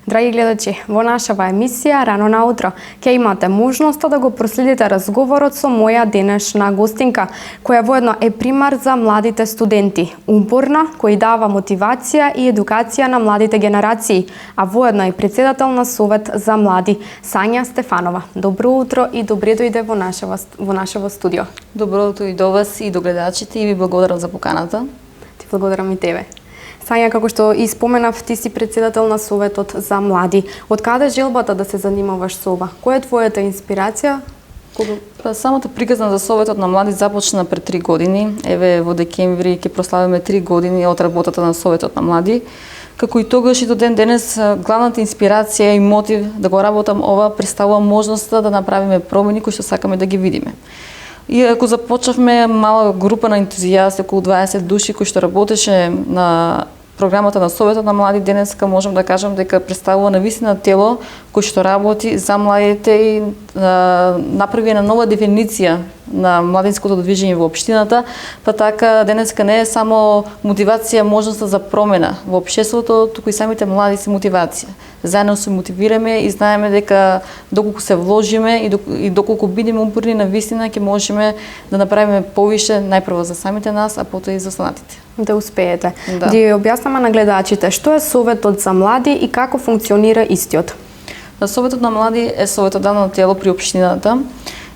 Драги гледачи, во нашава емисија Рано наутро ќе имате можноста да го проследите разговорот со моја денешна гостинка, која воедно е пример за младите студенти, упорна, кој дава мотивација и едукација на младите генерации, а воедно е председател на Совет за млади, Сања Стефанова. Добро утро и добре дојде во нашево студио. Добро утро и до вас и до гледачите и ви благодарам за поканата. Ти благодарам и тебе. Сања, како што и споменав, ти си председател на Советот за млади. Од каде желбата да се занимаваш со ова? Која е твојата инспирација? Самата приказна за Советот на млади започна пред 3 години. Еве во декември ќе прославиме 3 години од работата на Советот на млади. Како и тогаш и до ден денес, главната инспирација и мотив да го работам ова представува можноста да направиме промени кои што сакаме да ги видиме. И ако започнавме мала група на ентузијасти, околу 20 души кои што работеше на програмата на Советот на млади, денеска можам да кажам дека представува навистина тело кој што работи за младите и направи една нова дефиниција на младинското движење во општината, па така денеска не е само мотивација, можноста за промена во општеството, туку и самите млади се мотивација. Заедно се мотивираме и знаеме дека доколку се вложиме и доколку бидеме упорни навистина ќе можеме да направиме повише најпрво за самите нас, а потоа и за останатите. Да успеете. Да. Ди објаснаме на гледачите што е Советот за млади и како функционира истиот. Советот на млади е советодавно тело при општината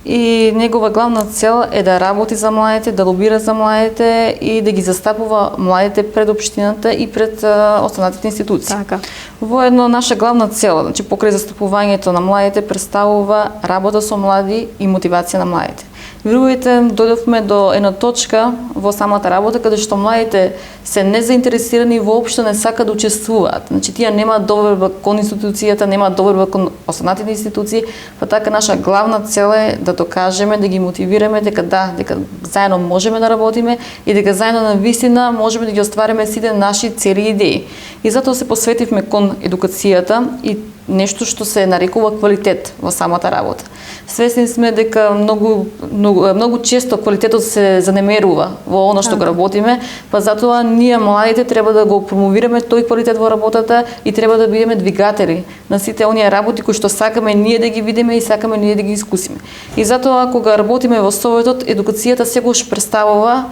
и негова главна цел е да работи за младите, да лобира за младите и да ги застапува младите пред општината и пред останатите институции. Така. Воедно наша главна цел, значи покрај застапувањето на младите, представува работа со млади и мотивација на младите. Верувајте, дојдовме до една точка во самата работа каде што младите се незаинтересирани и воопшто не сакаат да учествуваат. Значи тие немаат доверба кон институцијата, немаат доверба кон останатите институции, па така наша главна цел е да докажеме, да ги мотивираме дека дека заедно можеме да работиме и дека заедно навистина можеме да ги оствариме сите наши цели и идеи. И затоа се посветивме кон едукацијата и нешто што се нарекува квалитет во самата работа. Свесни сме дека многу често квалитетот се занемерува во она што го работиме, па затоа ние младите треба да го промовираме тој квалитет во работата и треба да бидеме двигатели на сите оние работи кои што сакаме ние да ги видиме и сакаме ние да ги искусиме. И затоа кога работиме во Советот, едукацијата секогаш представува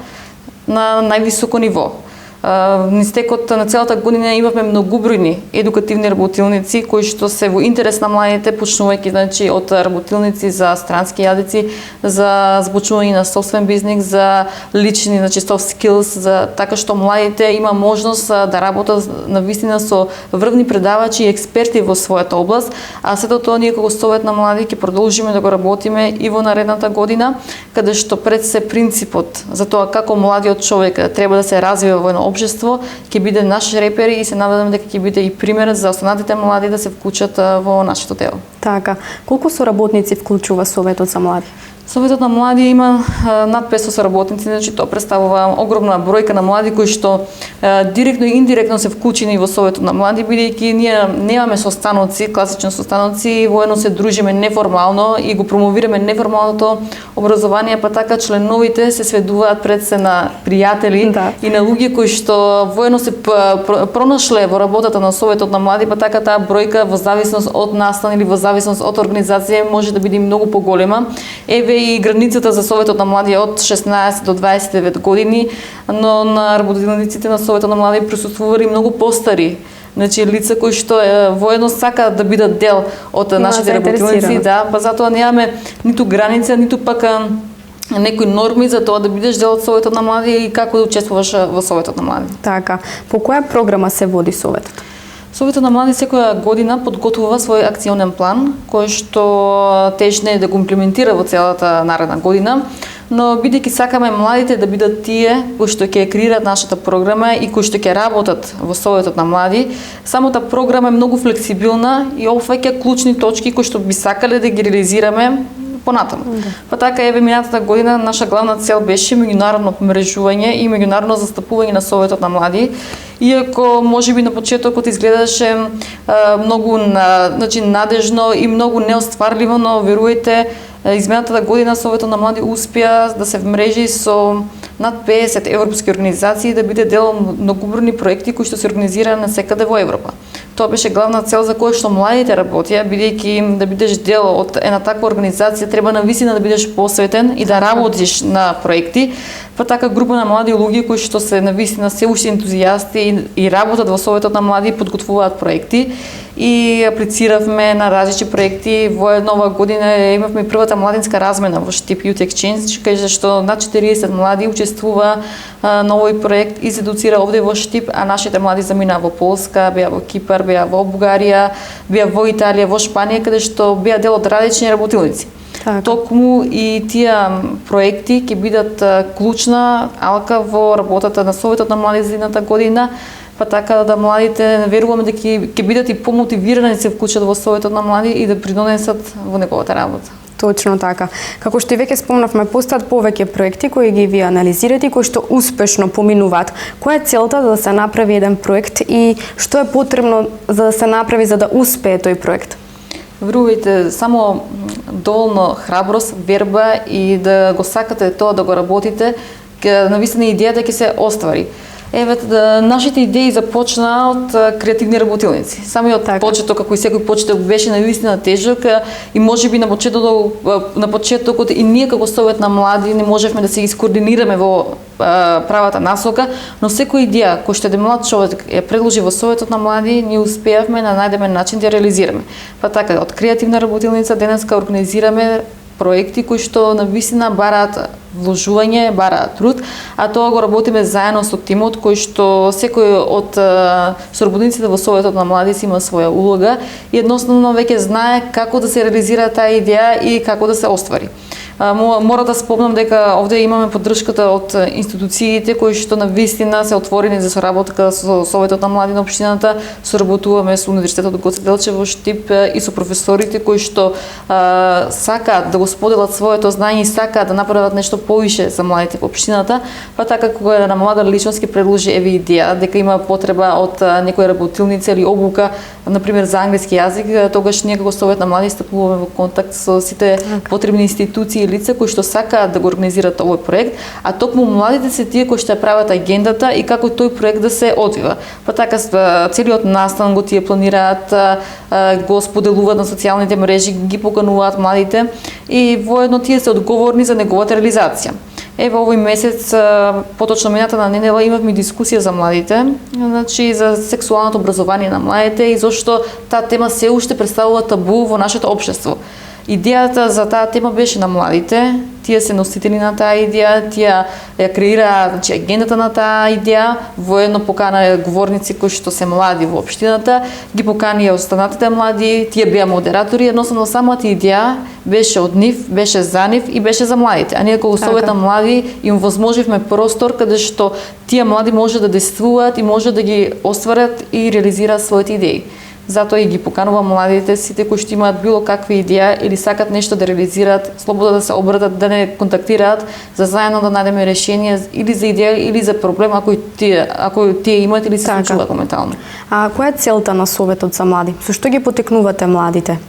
на највисоко ниво. Низ текот на целата година имавме многубројни едукативни работилници кои што се во интерес на младите, почнувајќи значи од работилници за странски јазици, за збучување на собствен бизнис, за лични значи soft skills, за така што младите има можност да работат навистина со врвни предавачи и експерти во својата област, а сето тоа ние како Совет на млади ќе продолжиме да го работиме и во наредната година, каде што пред се принципот за тоа како младиот човек треба да се развива во едно општество ќе биде наш репер и се надевам дека ќе биде и пример за останатите млади да се вклучат во нашето дело. Така, колку соработници вклучува Советот за млади? Советот на млади има над 500 соработници, значи тоа представува огромна бројка на млади кои што директно и индиректно се вклучени во Советот на млади, бидејќи ние немаме состаноци, класични состаноци, воедно се дружиме неформално и го промовираме неформалното образование, па така членовите се сведуваат пред се на пријатели и на луѓе кои што воедно се пронашле во работата на Советот на млади, па така таа бројка во зависност од настан или во зависност од организација може да биде многу поголема. Еве и границата за Советот на млади од 16 до 29 години, но на работилниците на Советот на млади присуствували многу постари, значи лица кои што воедно сакаат да бидат дел од нашите работилници, па затоа немаме ниту граница, ниту пак некои норми за тоа да бидеш дел од Советот на млади и како да учествуваш во Советот на млади. Така, по која програма се води Советот? Советот на млади секоја година подготвува свој акционен план, кој што тежне да го имплементира во целата наредна година, но бидејќи сакаме младите да бидат тие кои што ќе креираат нашата програма и кои што ќе работат во Советот на млади, самата програма е многу флексибилна и опфаќа клучни точки кои што би сакале да ги реализираме понатаму. Па така еве минатата година наша главна цел беше меѓународно помрежување и меѓународно застапување на Советот на млади. Иако можеби на почетокот изгледаше многу значи надежно и многу неостварливо, но верујте, изминатата година Советот на млади успеа да се вмрежи со над 50 европски организации да биде дел од многубройни проекти кои што се организирани насекаде во Европа. Тоа беше главна цел за која што младите работеа, бидејќи да бидеш дел од една таква организација треба навистина да бидеш посветен и да работиш на проекти. Па така група на млади луѓе кои што се навистина се уште ентузијасти и работат во Советот на млади, подготвуваат проекти и аплициравме на различни проекти. Во нова година имавме првата младинска размена во Штип Youth Exchange, каде што над 40 млади учествува на овој проект и се едуцира овде во Штип, а нашите млади заминаа во Полска, беа во Кипар, беа во Бугарија, беа во Италија, во Шпанија, каде што беа дел од различни работилници. Така. Токму и тие проекти ќе бидат клучна алка во работата на Советот на млади за едната година, па така да младите веруваме дека ќе бидат и помотивирани да се вклучат во Советот на млади и да принесат во неговата работа. Точно така. Како што и веќе спомнавме, постојат повеќе проекти кои ги ви анализирате и кои што успешно поминуваат. Која е целта да се направи еден проект и што е потребно за да се направи за да успее тој проект? Верувајте, само доволно храброст, верба и да го сакате тоа да го работите, навистина идејата ќе се оствари. Еве, нашите идеи започнаа од креативни работилници. Самиот почеток, како и секој почеток, беше навистина тежок и можеби на почетокот и ние како Совет на млади не можевме да се искоординираме во правата насока, но секоја идеја кој што е млад човек ја предложи во Советот на млади, ние успеавме на најдемен начин да ја реализираме. Па така, од креативна работилница денеска организираме проекти кои што навистина бараат вложување, бараат труд, а тоа го работиме заедно со тимот кој што секој од соработниците во Советот на млади има своја улога и едноставно веќе знае како да се реализира таа идеја и како да се оствари. Мора да спомнам дека овде имаме поддршката од институциите кои што навистина се отворени за соработка со Советот на млади на општината, соработуваме со Универзитетот Гоце Делчев во Штип и со професорите кои што сакаат да го споделат своето знаење и сакаат да направат нешто повише за младите во општината, па така кога една млада личност ќе предложи еве идеја дека има потреба од некоја работилница или обука, на пример за англиски јазик, тогаш ние како Совет на млади стапуваме во контакт со сите потребни институции и лица кои што сакаат да го организираат овој проект, а токму младите се тие кои што ја прават агендата и како тој проект да се одвива. Па така целиот настан го тие планираат, го споделуваат на социјалните мрежи, ги покануваат младите и воедно тие се одговорни за неговата реализација. Еве овој месец, поточно мината на недела, имавме дискусија за младите, значи за сексуалното образование на младите и зашто таа тема се уште представува табу во нашето општество. Идејата за таа тема беше на младите, тие се носители на таа идеја, тие ја креираа, значи, агендата на таа идеја, воедно покана говорници кои што се млади во општината, ги покани останатите млади, тие беа модератори, едноставно самата идеја беше од нив, беше за нив и беше за младите. А ние како Совет на млади им возможивме простор каде што тие млади може да действуваат и може да ги остварат и реализираат своите идеи. Затоа и ги поканувам младите, сите кои што имаат било каква идеја или сакат нешто да реализираат, слободно да се обратат, да не контактираат, за заедно да најдеме решение или за идеја или за проблем ако тие имаат или се случуваат моментално. А која е целта на Советот за млади? Со што ги потекнувате младите?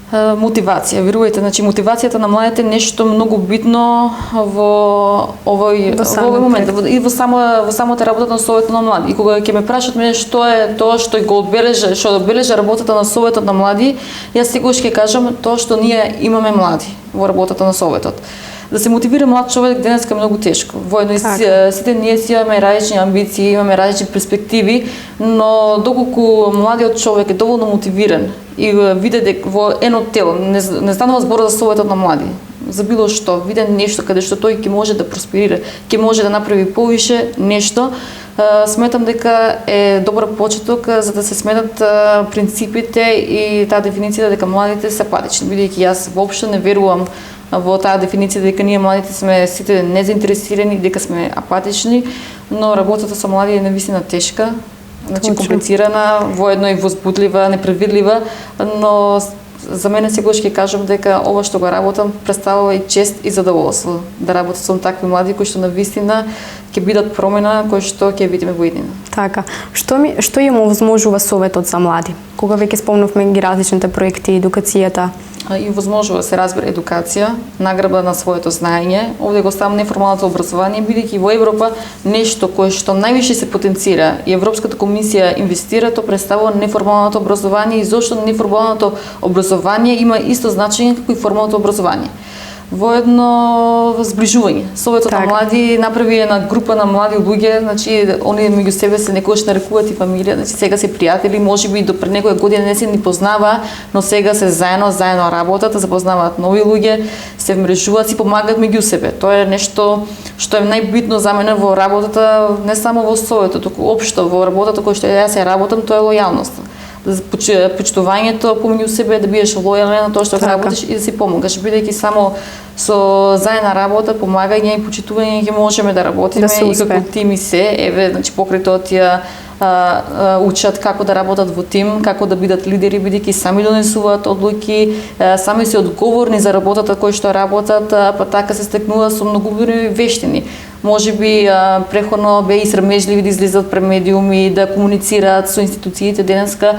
Мотивација, верувајте, значи мотивацијата на младите е нешто многу битно во овој момент и во самата работа на Советот на млади. И кога ќе ме прашат мене што е тоа што го одбележа, што одбележа работата на Советот на млади, јас секогаш ќе кажам тоа што ние имаме млади во работата на Советот. Да се мотивира млад човек денеска е многу тешко. Воедно и сите ние си имаме различни амбиции, имаме различни перспективи, но доколку младиот човек е доволно мотивиран и види дека во едно тело, не станува збор за Советот на млади, за било што, види нешто каде што тој ќе може да просперира, ќе може да направи повише нешто, сметам дека е добар почеток за да се сметат принципите и таа дефиниција дека младите се апатични, бидејќи јас воопшто не верувам во таа дефиниција дека ние младите сме сите незаинтересирани, дека сме апатични, но работата со млади е навистина тешка, значи комплицирана, воедно и возбудлива, непредвидлива, но за мене секогаш ќе кажам дека ова што го работам представува и чест и задоволство да работам со такви млади кои што навистина ќе бидат промена кој што ќе видиме во иднина. Така, што им овозможува Советот за млади? Кога веќе спомнавме ги различните проекти, едукацијата? и возможува да се разбира едукација, награба на своето знаење. Овде го ставам неформалното образование, бидејќи во Европа нешто кое што највише се потенцира и Европската комисија инвестира, то представува неформалното образование и зошто неформалното образование има исто значење како и формалното образование. Во едно зближување. Советот на млади направи една група на млади луѓе, значи они меѓу себе се некогаш нарекуваат и фамилија, значи сега се пријатели, можеби до пред некоја година не се ни познава, но сега се заедно работат, запознаваат нови луѓе, се вмрежуваат, си помагаат меѓу себе. Тоа е нешто што е најбитно за мене во работата, не само во Советот, туку општо во работата која што јас ја работам, тоа е лојалноста. Почитувањето помеѓу себе, да бидеш лојален на тоа што работиш и да си помагаш, бидејќи само со заедна работа, помагање и почитување ќе можеме да работиме и како тим и се. Еве, значи покрај тоа тие учат како да работат во тим, како да бидат лидери, бидејќи сами донесуваат одлуки, сами се одговорни за работата која што работат, па така се стекнува со многубрojни вештини. Можеби преходно беа и срамежливи да излезат пред медиуми, да комуницираат со институциите денеска,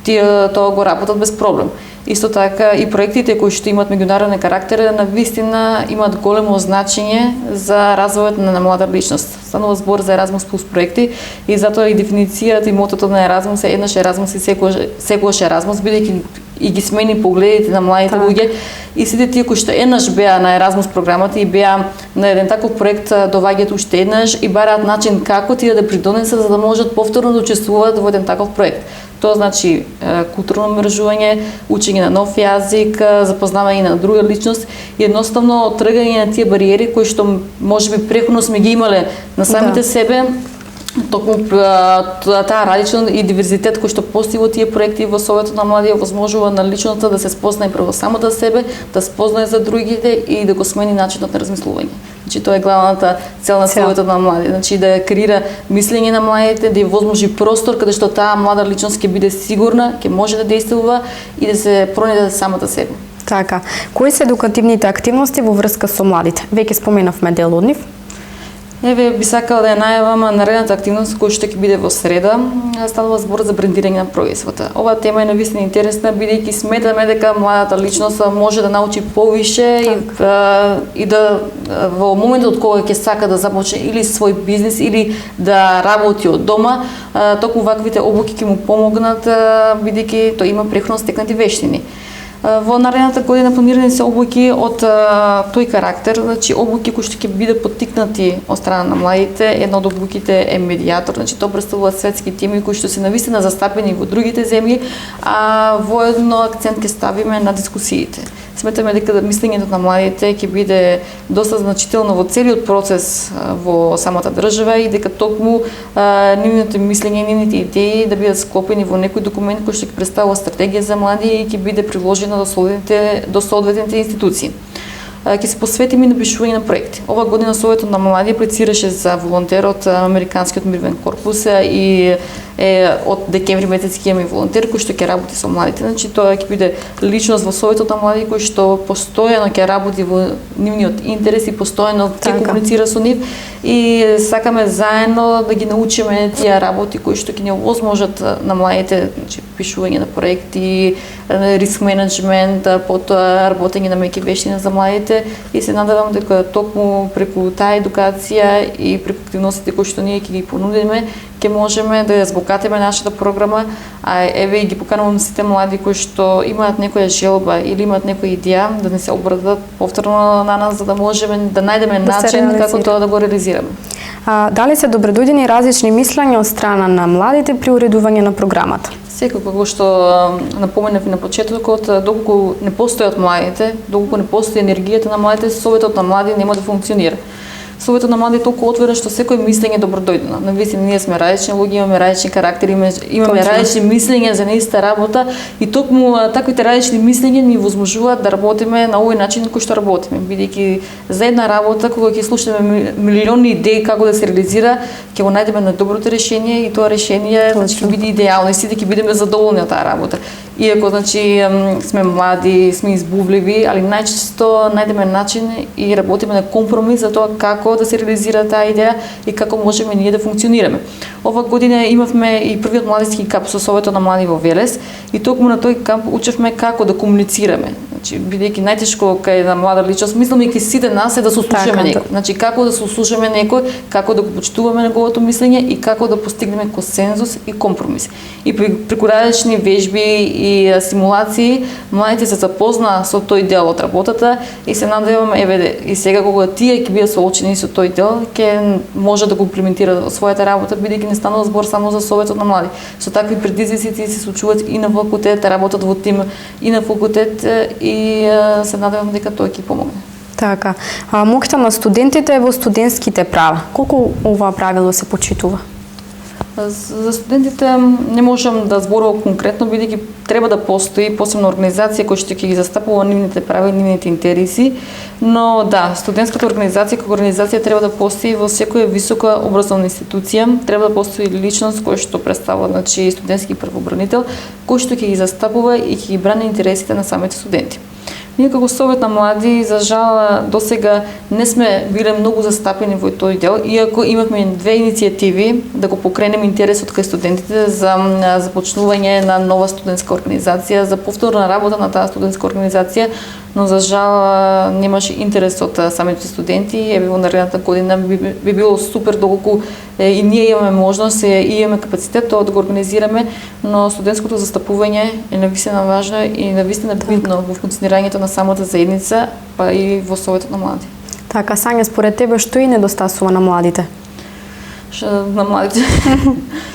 тоа го работат без проблем. Исто така и проектите кои што имаат меѓународен карактер на вистина имаат големо значење за развојот на млада личност. Станува збор за Еразмус плюс проекти и затоа и дефиницијата и мотото на Еразмус е еднаш Еразмус и секогаш Еразмус, бидејќи и ги смени погледите на младите луѓе и сите тие кои што еднаш беа на Еразмус програмата и беа на еден таков проект доваѓаат уште еднаш и бараат начин како тие да придонесат за да можат повторно да учествуваат во еден таков проект. Тоа значи културно мрежување, учење на нов јазик, запознавање на друга личност и едноставно тргање на тие бариери кои што можеби преходно сме ги имале на самите себе. Токму таа различност и диверзитет кој што постои во тие проекти во Советот на млади овозможува на личноста да се спознае прво самата себе, да спознае за другите и да го смени начинот на размислување. Значи тоа е главната цел на Советот на млади, значи да креира мислење на младите, да ја возможи простор каде што таа млада личност ќе биде сигурна, ќе може да действува и да се пронајде самата себе. Така, кои се едукативните активности во врска со младите? Веќе споменавме дел од нив. Еве, би сакала да ја најавам наредната активност која што ќе биде во среда. Станува збор за брендирање на производа. Оваа тема е навистина интересна, бидејќи сметаме дека младата личност може да научи повише и да во моментот кога ќе сака да започне или свој бизнис или да работи од дома, токму ваквите обуки ќе му помогнат, бидејќи тој има преходно стекнати вештини. Во наредната година планирани се обуки од тој карактер, значи обуки кои што ќе бидат поттикнати од страна на младите. Една од обуките е медијатор, значи тоа представува светски теми кои што се навистина застапени во другите земји, а воедно акцент ќе ставиме на дискусиите. Сметаме дека мислењето на младите ќе биде доста значително во целиот процес во самата држава и дека токму нивното мислење и нивните идеи да бидат склопени во некој документ кој што ќе представува стратегија за млади и ќе биде приложена до соодветните институции. Ќе се посветиме и на пишување на проекти. Ова година Советот на млади аплицираше за волонтер од Американскиот мирен корпус и од декември месец ќе имаме волонтер кој што ќе работи со младите. Значи тоа ќе биде личност во Советот на млади кој што постојано ќе работи во нивниот интерес и постојано ќе комуницира со нив и сакаме заедно да ги научиме тие работи кои што ќе ни овозможат на младите, значи пишување на проекти, риск менеджмент, потоа работење на меки вештини за младите и се надевам дека токму преку таа едукација и преку активностите кои што ние ќе ги понудиме ќе можеме да ја збогатиме нашата програма, а еве и ги поканувам сите млади кои што имаат некоја желба или имаат некоја идеја да не се обратат повторно на нас за да можеме да најдеме начин како тоа да го реализираме. Дали се добредојдени различни мислења од страна на младите при уредување на програмата? Секако, како што напоменав и на почетокот, доколку не постојат младите, доколку не постои енергијата на младите, Советот на млади нема да функционира. Советот на млади е толку отворен што секој мислење е добродојдено. Навистина ние сме различни луѓе, имаме различни карактери, имаме различни мислења за неиста работа и токму таквите различни мислења ни возможуваат да работиме на овој начин кој што работиме, бидејќи за една работа кога ќе слушаме милиони идеи како да се реализира, ќе го најдеме најдоброто решение и тоа решение значи ќе биде идеално и сите ќе бидеме задоволни од таа работа. Иако значи сме млади, сме избувливи, али најчесто најдеме начин и работиме на компромис за тоа како да се реализира таа идеја и како можеме ние да функционираме. Ова година имавме и првиот младински камп со Советот на млади во Велес и токму на тој камп учевме како да комуницираме. Значи, бидејќи најтешко кај една млада личност, мислам и кај сите нас е да се слушаме некој. Значи, како да се слушаме некој, како да го почитуваме неговото мислење и како да постигнеме консензус и компромис. И преку различни вежби и симулации, младите се запознаа со тој дел од работата и се надевам, еве, и сега кога тие ќе бидат соочени со тој дел, ќе може да го имплементираат во својата работа, бидејќи не станува збор само за Советот на млади. Со такви предизвици се случуваат и на факултет, работат во тим и на факултет и се надевам дека тоа ќе помогне. Така. Моката на студентите е во студентските права. Колку ова правило се почитува? За студентите не можам да зборувам конкретно, бидејќи треба да постои посебна организација која што ќе ги застапува нивните права и нивните интереси, но да, студентската организација како организација треба да постои во секоја висока образовна институција, треба да постои личност која што представува, значи, студентски правобранител, кој што ќе ги застапува и ќе ги брани интересите на самите студенти. Ние како Совет на млади, за жал, досега не сме биле многу застапени во тој дел, иако имавме две иницијативи да го покренеме интересот кај студентите за започнување на нова студентска организација, за повторна работа на таа студентска организација, но за жал немаше интерес од самите студенти. Еве во наредната година би било супер доколку и ние имаме можност и имаме капацитет тоа да го организираме, но студентското застапување е навистина важно и навистина битно во функционирањето на самата заедница, па и во Советот на млади. Така, Сања, според тебе што и недостасува на младите? На младите.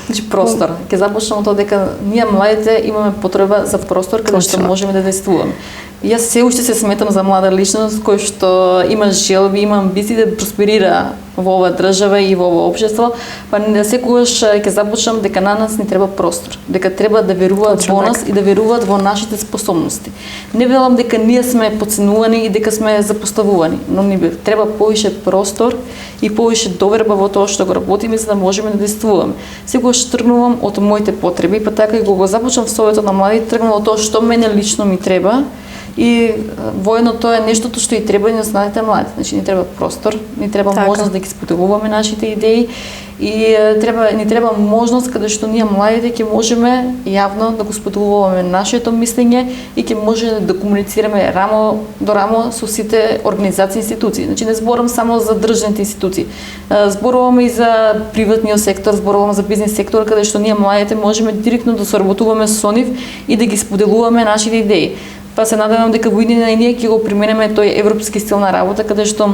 Значи простор. Ќе започнам од тоа дека ние младите имаме потреба за простор каде што можеме да действуваме. Јас се уште се сметам за млада личност кој што има желби, има амбиции да просперира во оваа држава и во ова општество, па секогаш ќе започнам дека на нас ни треба простор, дека треба да веруваат во нас и да веруваат во нашите способности. Не велам дека ние сме подценувани и дека сме запоставувани, но ни треба повише простор и повише доверба во тоа што го работиме за да можеме да действуваме. Секогаш тргнувам од моите потреби, па така и кога започнам в Советот на млади, тргнувам од тоа што мене лично ми треба. И воедно тоа е нештото што и треба и на останалите млади. Значи ни треба простор, ни треба можност да ги споделуваме нашите идеи и ни треба можност каде што ние младите ќе можеме јавно да го споделуваме нашето мислење и ќе може да комуницираме рамо до рамо со сите организации и институции. Значи не зборам само за државните институции. Зборуваме и за приватниот сектор, зборуваме за бизнес сектор каде што ние младите можеме директно да соработуваме со нив и да ги споделуваме нашите идеи. Па се надевам дека во иднина и ние ќе го применеме тој европски стил на работа, каде што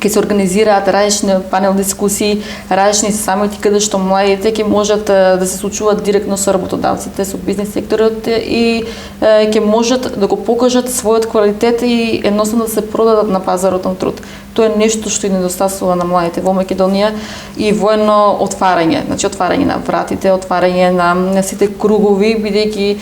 ќе се организираат различни панел дискусии, различни самити каде што младите ќе можат да се случуваат директно со работодавците, со бизнес секторот и ќе можат да го покажат својот квалитет и едноставно да се продадат на пазарот на труд. Тоа е нешто што и недостасува на младите во Македонија и воено отварање, значи отварање на вратите, отварање на сите кругови, бидејќи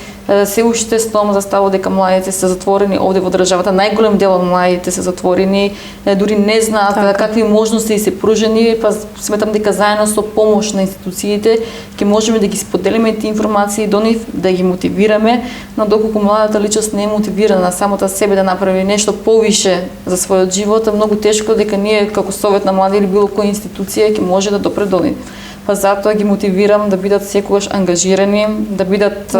се уште стом заставува дека младите се затворени овде во државата. Најголем дел од младите се затворени, дури не знаат какви можности се пружени, па сметам дека заедно со помош на институциите ќе можеме да ги споделиме тие информации до нив, да ги мотивираме, но доколку младата личност не е мотивирана самата себе да направи нешто повише за својот живот, е многу тешко дека ние како Совет на млади или било која институција ќе може да допре до нив. Па затоа ги мотивирам да бидат секогаш ангажирани, да бидат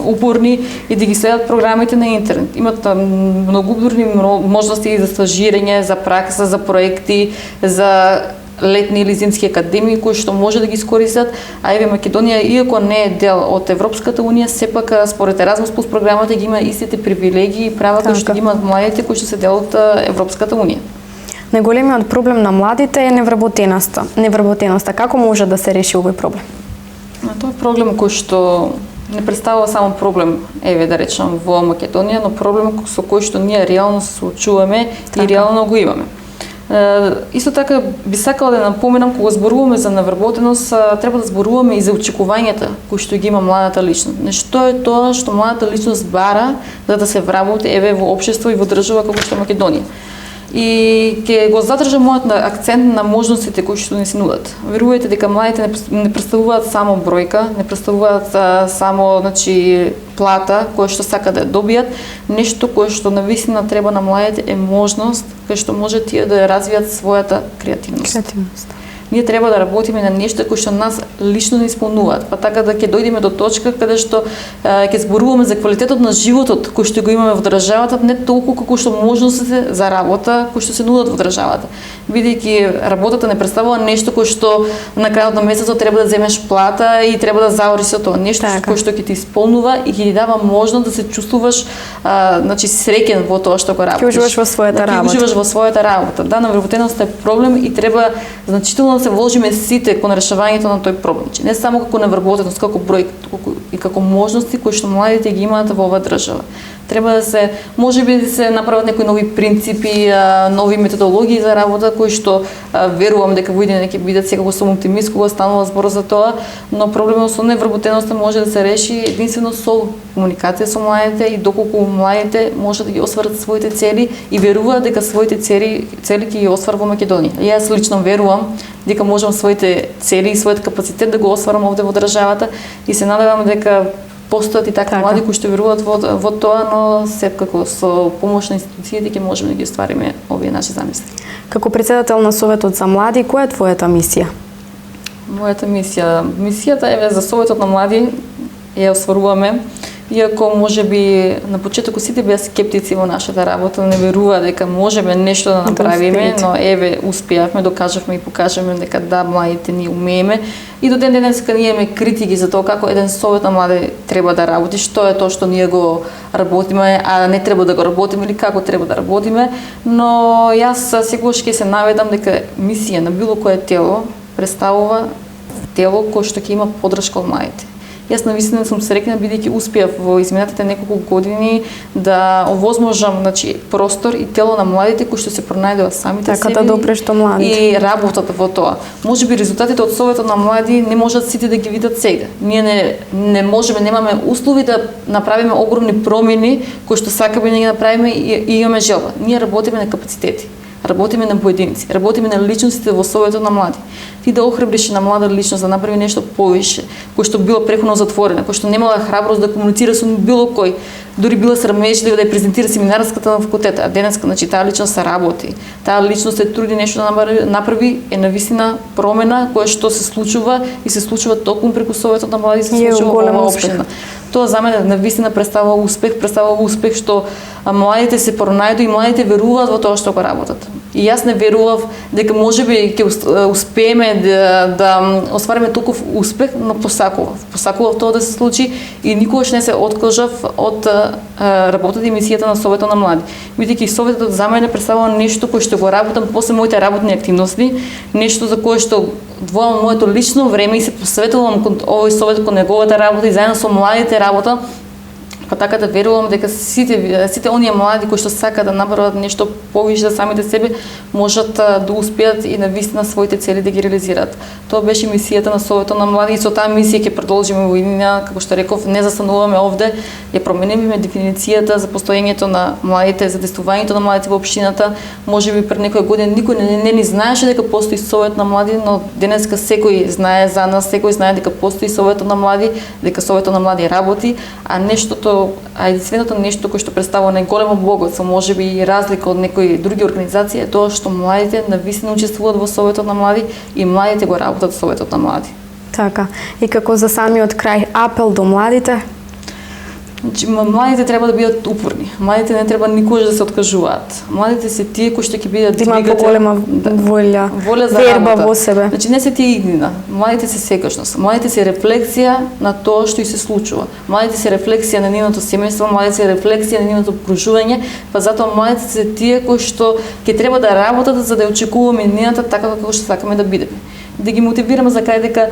упорни и да ги следат програмите на интернет. Имат многу добри можности за стажирање, за пракса, за проекти, за летни или зимски академии кои што може да ги искористат, а еве Македонија иако не е дел од Европската унија, сепак според Еразмус плюс програмата ги има истите привилегии и права кои што ги имаат младите кои што се дел од Европската унија. Најголемиот проблем на младите е невработеноста. Како може да се реши овој проблем? Тоа е проблем кој што не представува само проблем, еве да речам, во Македонија, но проблем со кој што ние реално се соочуваме и реално го имаме. Исто така би сакала да напоменам, кога зборуваме за невработеност, треба да зборуваме и за очекувањата кои што ги има младата личност. Што е тоа што младата личност бара за да се вработи еве во општество и во држава како што Македонија. И ќе го задржам мојот акцент на можностите кои што ни се нудат. Верувајте дека младите не представуваат само бројка, не представуваат само, значи, плата која што сакаат да добијат, нешто кое што навистина треба на младите е можност кај што може тие да развијат својата креативност. Ние треба да работиме на нешто кои што нас лично не исполнуваат, па така да ќе дојдеме до точка каде што ќе зборуваме за квалитетот на животот кој што го имаме во државата, не толку како што можностите за работа кои што се нудат во државата. Бидејќи работата не представува нешто кој што на крајот на месецот треба да земеш плата и треба да заориш со тоа, нешто кој што ќе ти исполнува и ќе ти дава можност да се чувствуваш значи среќен во тоа што го работиш. Ќе уживаш во својата работа. Ќе уживаш во својата работа. Да, навработеноста е проблем и треба значително да се вложиме сите кон решавањето на тој проблем. Не само како навработеност, како број и како можности кои што младите ги имаат во оваа држава. Треба да се, можеби да се направат некои нови принципи, нови методологии за работа кои што верувам дека во идење ќе бидат, секако сум оптимист кога станува збор за тоа, но проблемот со невработеноста може да се реши единствено со комуникација со младите и доколку младите можат да ги остварат своите цели и веруваат дека своите цели ќе ги остварат во Македонија. Јас лично верувам дека можам своите цели и својот капацитет да го остварам овде во државата и се надевам дека постојат и така млади кои што веруваат во тоа, но секако со помош на институциите ќе можеме да ги оствариме овие наши замисли. Како председател на Советот за млади, која е твојата мисија? Мојата мисијата е за Советот на млади ја остваруваме. Иако можеби на почетокот сите беа скептици во нашата работа, не верува дека можеме нешто да направиме, но еве успеавме, докажавме и покажаме дека да, младите ние умееме. И до ден денеска ние имаме критики за тоа како еден совет на млади треба да работи, што е тоа што ние го работиме, а не треба да го работиме или како треба да работиме, но јас секогаш ќе се наведам дека мисија на било кое тело представува тело кое што ќе има поддршка од младите. Јас навистина сум среќна бидејќи успеав во изминатите неколку години да овозможам, значи, простор и тело на младите кои што се пронајдува самите така себе да допреш до младите и работат во тоа. Можеби резултатите од Советот на млади не можат сите да ги видат сега. Ние не можеме, немаме услови да направиме огромни промени кои што сакаме да ги направиме и имаме желба. Ние работиме на капацитети. Работиме на поединци, работиме на личностите во Советот на млади. Ти да охрабриш на млада личност да направи нешто повише, кој што била преходно затворена, кој што немала храброст да комуницира со било кој, дури била срамежлива да ја презентира семинарската на факултета, а денеска, значи, таа личност се работи, таа личност се труди нешто да направи, е навистина промена која што се случува и се случува токму преку Советот на млади, се случува во општина. Тоа за мене навистина представува успех што младите се пронајду и младите веруваат во тоа што го работат. И јас не верував дека можеби ќе успееме да оствариме толков успех, но посакував тоа да се случи и никогаш не се откажав од работата и мисијата на Советот на млади. Бидејќи Советот за мене представува нешто кое што го работам после моите работни активности, нешто за кое што одвојувам моето лично време и се посветувам кон овој совет, кон неговата работа и заедно со младите работа, па така да верувам дека сите оние млади кои што сакаат да направат нешто повише за самите себе можат да успеат и навистина своите цели да ги реализираат. Тоа беше мисијата на Советот на млади и со таа мисија ќе продолжиме во иднина, како што реков, не застануваме овде, ја промениме дефиницијата за постоењето на младите, за действувањето на младите во општината. Можеби пред некоја година никој не ни знаеше дека постои Совет на млади, но денеска секој знае за нас, секој знае дека постои Советот на млади, дека Советот на млади работи, а единственото нешто кое што представува најголемо богатство, можеби и разлика од некои други организации, е тоа што младите навистина учествуваат во Советот на млади и младите го работат во Советот на млади. Така. И како за самиот крај апел до младите? Значи, младите треба да бидат упорни. Младите не треба никогаш да се откажуваат. Младите се тие кои што ќе бидат двигател, имаат поголема воља за верба работа во себе. Значи не се тие иднина. Младите се секогашност. Младите се рефлексија на тоа што и се случува. Младите се рефлексија на нивното семејство, младите се рефлексија на нивното окружување, па затоа младите се тие кои што ќе треба да работат за да ја очекуваме иднината така како што сакаме да бидеме. Да ги мотивираме за кај дека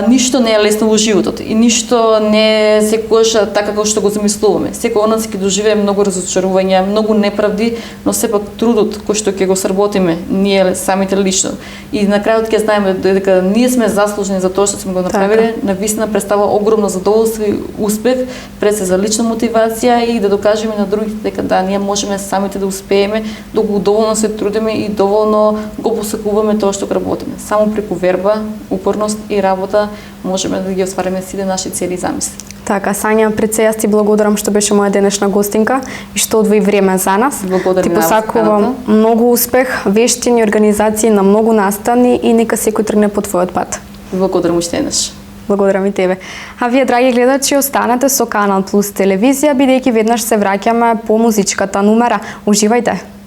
ништо не е лесно во животот и ништо не е секогаш така како што го замислуваме. Секој од нас ќе доживее многу разочарувања, многу неправди, но сепак трудот кој што ќе го сработиме ние самите лично и на крајот ќе знаеме дека ние сме заслужени за тоа што сме го направиле, навистина представува огромно задоволство и успех, пред се за лична мотивација и да докажеме на другите дека да, ние можеме самите да успееме, доколку доволно се трудиме и доволно го посакуваме тоа што работиме. Само преку верба, упорност и работа можеме да ги оствариме сите наши цели и замисли. Така, Сања, пред се јас ти благодарам што беше моја денешна гостинка и што одвои време за нас. Благодарам ти на вас, посакувам поканата. многу успех, вештини, организации на многу настани и нека секој тргне по твојот пат. Благодарам уште еднаш. Благодарам и тебе. А вие, драги гледачи, останете со Канал Плюс телевизија, бидејќи веднаш се враќаме по музичката numera. Уживајте!